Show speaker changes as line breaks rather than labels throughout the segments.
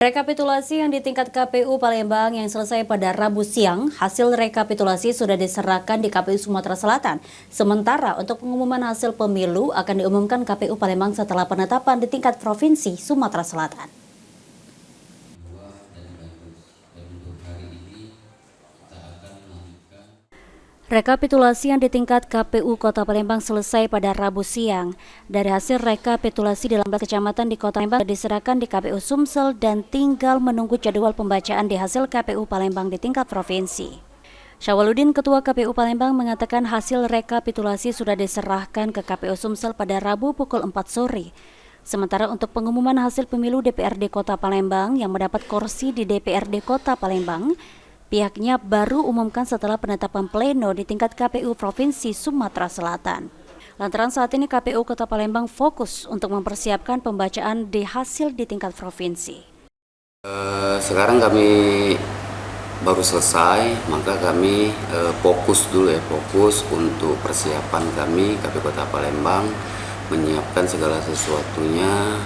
Rekapitulasi yang di tingkat KPU Palembang yang selesai pada Rabu siang, hasil rekapitulasi sudah diserahkan di KPU Sumatera Selatan. Sementara untuk pengumuman hasil pemilu akan diumumkan KPU Palembang setelah penetapan di tingkat Provinsi Sumatera Selatan. Rekapitulasi yang di tingkat KPU Kota Palembang selesai pada Rabu siang. Dari hasil rekapitulasi di 16 kecamatan di Kota Palembang diserahkan di KPU Sumsel dan tinggal menunggu jadwal pembacaan di hasil KPU Palembang di tingkat provinsi. Syawaludin, Ketua KPU Palembang, mengatakan hasil rekapitulasi sudah diserahkan ke KPU Sumsel pada Rabu pukul 4 sore. Sementara untuk pengumuman hasil pemilu DPRD Kota Palembang yang mendapat kursi di DPRD Kota Palembang, pihaknya baru umumkan setelah penetapan pleno di tingkat KPU Provinsi Sumatera Selatan. Lantaran saat ini KPU Kota Palembang fokus untuk mempersiapkan pembacaan di hasil di tingkat provinsi.
Sekarang kami baru selesai, maka kami fokus untuk persiapan kami KPU Kota Palembang menyiapkan segala sesuatunya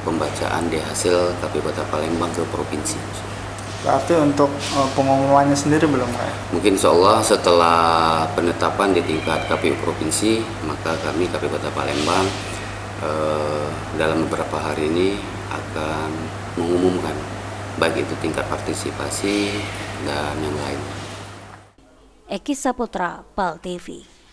pembacaan di hasil KPU Kota Palembang ke provinsi.
Berarti untuk pengumumannya sendiri belum, Pak?
Mungkin insya Allah setelah penetapan di tingkat KPU Provinsi, maka kami KPU Kota Palembang dalam beberapa hari ini akan mengumumkan, baik itu tingkat partisipasi dan yang lain.
Eki Saputra, PAL TV.